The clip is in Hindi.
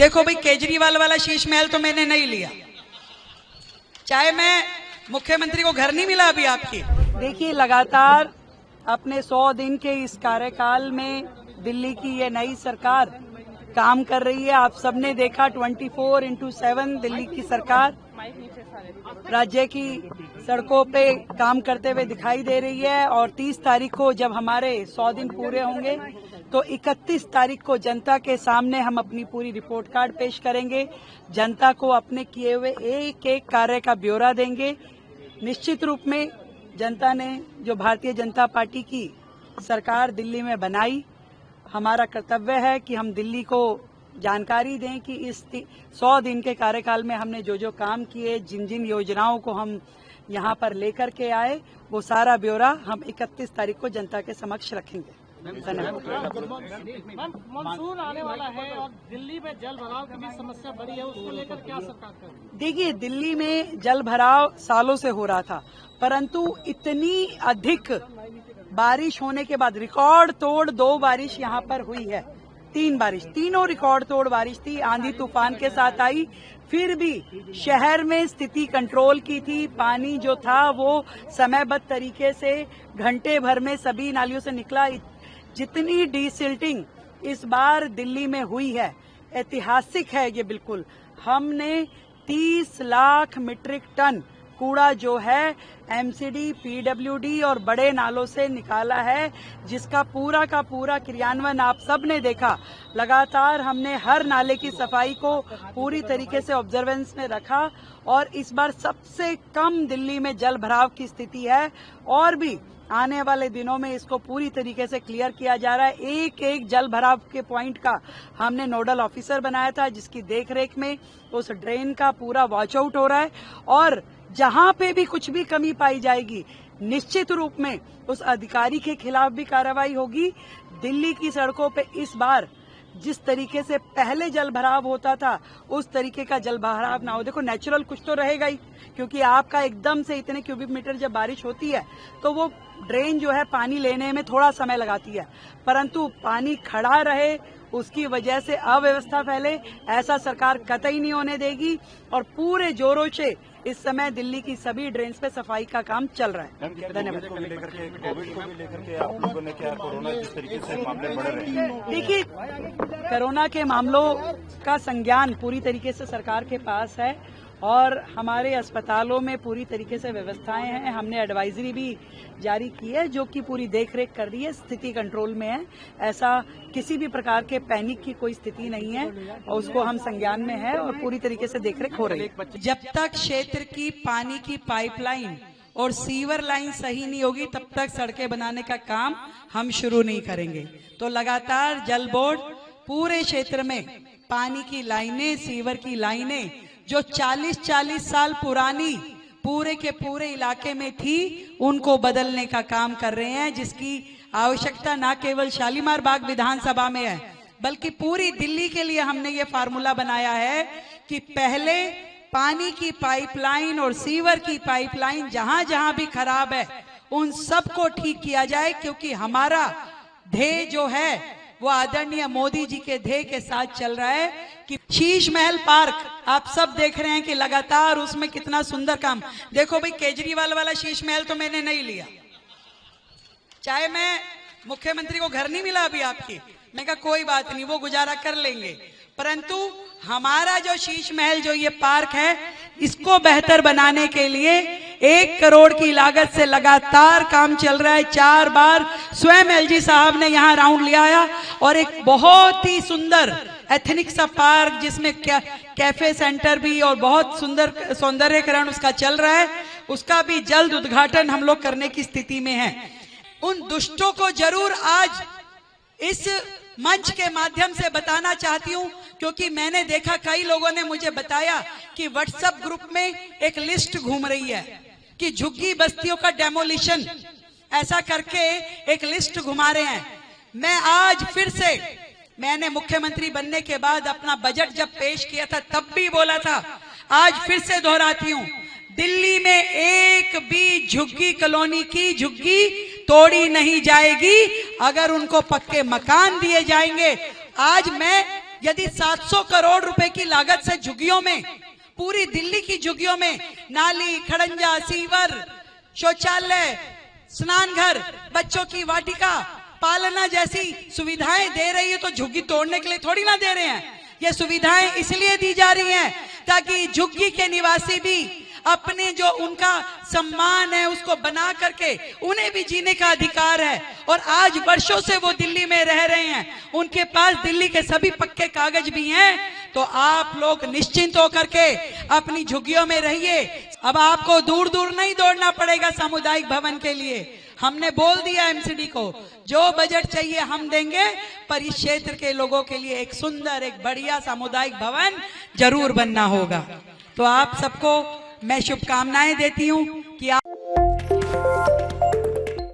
देखो भाई, केजरीवाल वाला शीश महल तो मैंने नहीं लिया, चाहे मैं मुख्यमंत्री को घर नहीं मिला अभी आपकी। देखिए, लगातार अपने 100 दिन के इस कार्यकाल में दिल्ली की ये नई सरकार काम कर रही है। आप सबने देखा 24/7 दिल्ली की सरकार राज्य की सड़कों पे काम करते हुए दिखाई दे रही है। और 30 तारीख को जब हमारे 100 दिन पूरे होंगे तो 31 तारीख को जनता के सामने हम अपनी पूरी रिपोर्ट कार्ड पेश करेंगे, जनता को अपने किए हुए एक एक कार्य का ब्यौरा देंगे। निश्चित रूप में जनता ने जो भारतीय जनता पार्टी की सरकार दिल्ली में बनाई, हमारा कर्तव्य है कि हम दिल्ली को जानकारी दें कि इस 100 दिन के कार्यकाल में हमने जो जो काम किए, जिन जिन योजनाओं को हम यहाँ पर लेकर के आए, वो सारा ब्यौरा हम 31 तारीख को जनता के समक्ष रखेंगे। मानसून आने वाला है और दिल्ली में जल भराव की भी समस्या बड़ी है, उसको लेकर क्या सरकार कर रही है? देखिए, दिल्ली में जल भराव सालों से हो रहा था, परंतु इतनी अधिक बारिश होने के बाद रिकॉर्ड तोड़ 2 बारिश यहाँ पर हुई है, 3 बारिश, तीनों रिकॉर्ड तोड़ बारिश थी, आंधी तूफान के साथ आई, फिर भी शहर में स्थिति कंट्रोल की थी। पानी जो था वो समयबद्ध तरीके से घंटे भर में सभी नालियों से निकला। जितनी डीसिल्टिंग इस बार दिल्ली में हुई है, ऐतिहासिक है ये बिल्कुल। हमने 30 लाख मीट्रिक टन कूड़ा जो है एमसीडी, पीडब्ल्यूडी और बड़े नालों से निकाला है, जिसका पूरा का पूरा क्रियान्वयन आप सब ने देखा। लगातार हमने हर नाले की सफाई को पूरी तरीके से ऑब्जर्वेंस में रखा और इस बार सबसे कम दिल्ली में जल भराव की स्थिति है और भी आने वाले दिनों में इसको पूरी तरीके से क्लियर किया जा रहा है। एक एक जल भराव के पॉइंट का हमने नोडल ऑफिसर बनाया था, जिसकी देखरेख में उस ड्रेन का पूरा वॉच आउट हो रहा है और जहां पे भी कुछ भी कमी पाई जाएगी, निश्चित रूप में उस अधिकारी के खिलाफ भी कार्रवाई होगी। दिल्ली की सड़कों पे इस बार जिस तरीके से पहले जल भराव होता था, उस तरीके का जल भराव ना हो। देखो, नेचुरल कुछ तो रहेगा ही, क्योंकि आपका एकदम से इतने क्यूबिक मीटर जब बारिश होती है तो वो ड्रेन जो है पानी लेने में थोड़ा समय लगाती है, परंतु पानी खड़ा रहे, उसकी वजह से अव्यवस्था फैले, ऐसा सरकार कतई नहीं होने देगी। और पूरे जोरों से इस समय दिल्ली की सभी ड्रेन्स पे सफाई का काम चल रहा है। धन्यवाद। देखिए, कोरोना के मामलों का संज्ञान पूरी तरीके से सरकार के पास है और हमारे अस्पतालों में पूरी तरीके से व्यवस्थाएं हैं। हमने एडवाइजरी भी जारी की है जो कि पूरी देखरेख कर रही है, स्थिति कंट्रोल में है। ऐसा किसी भी प्रकार के पैनिक की कोई स्थिति नहीं है और उसको हम संज्ञान में है और पूरी तरीके से देखरेख हो रही है। जब तक क्षेत्र की पानी की पाइपलाइन और सीवर लाइन सही नहीं होगी, तब तक सड़कें बनाने का काम हम शुरू नहीं करेंगे। तो लगातार जल बोर्ड पूरे क्षेत्र में पानी की लाइनें, सीवर की लाइनें जो 40-40 साल पुरानी पूरे के पूरे इलाके में थी, उनको बदलने का काम कर रहे हैं, जिसकी आवश्यकता न केवल शालीमार बाग विधानसभा में है, बल्कि पूरी दिल्ली के लिए हमने ये फार्मूला बनाया है कि पहले पानी की पाइपलाइन और सीवर की पाइपलाइन जहां जहां भी खराब है, उन सबको ठीक किया जाए, क्योंकि हमारा ध्येय जो है वो आदरणीय मोदी जी के ध्येय के साथ चल रहा है कि शीश महल पार्क आप सब देख रहे हैं कि लगातार उसमें कितना सुंदर काम। देखो भाई, केजरीवाल वाला शीश महल तो मैंने नहीं लिया, चाहे मैं मुख्यमंत्री को घर नहीं मिला अभी आपकी, मैं कहा कोई बात नहीं, वो गुजारा कर लेंगे, परंतु हमारा जो शीश महल, जो ये पार्क है, इसको बेहतर बनाने के लिए 1 करोड़ की लागत से लगातार काम चल रहा है। 4 बार स्वयं एलजी साहब ने यहाँ राउंड लिया और एक बहुत ही सुंदर एथनिक सा पार्क, जिसमें कैफे सेंटर भी और बहुत सुंदर सौंदर्यकरण उसका चल रहा है, उसका भी जल्द उद्घाटन हम लोग करने की स्थिति में हैं। उन दुष्टों को जरूर आज इस मंच के माध्यम से बताना चाहती हूं, क्योंकि मैंने देखा कई लोगों ने मुझे बताया कि व्हाट्सएप ग्रुप में एक लिस्ट घूम रही है कि झुग्गी बस्तियों का डेमोलिशन, ऐसा करके एक लिस्ट घुमा रहे हैं। मैं आज फिर से, मैंने मुख्यमंत्री बनने के बाद अपना बजट जब पेश किया था तब भी बोला था, आज फिर से दोहराती हूं, दिल्ली में एक भी झुग्गी कॉलोनी की झुग्गी तोड़ी नहीं जाएगी अगर उनको पक्के मकान दिए जाएंगे। आज मैं यदि 700 करोड़ रुपए की लागत से झुग्गियों में, पूरी दिल्ली की झुग्गियों में नाली, खड़ंजा, सीवर, शौचालय, स्नान घर, बच्चों की वाटिका, पालना जैसी सुविधाएं दे रही है, तो झुग्गी तोड़ने के लिए थोड़ी ना दे रहे हैं। ये सुविधाएं इसलिए दी जा रही हैं ताकि झुग्गी के निवासी भी अपने जो उनका सम्मान है उसको बना करके, उन्हें भी जीने का अधिकार है। और आज वर्षों से वो दिल्ली में रह रहे हैं, उनके पास दिल्ली के सभी पक्के कागज भी हैं। तो आप लोग निश्चिंत होकर के अपनी झुग्गियों में रहिए। अब आपको दूर दूर नहीं दौड़ना पड़ेगा सामुदायिक भवन के लिए। हमने बोल दिया एमसीडी को, जो बजट चाहिए हम देंगे, पर इस क्षेत्र के लोगों के लिए एक सुंदर, एक बढ़िया सामुदायिक भवन जरूर बनना होगा। तो आप सबको मैं शुभकामनाएं देती हूं कि आप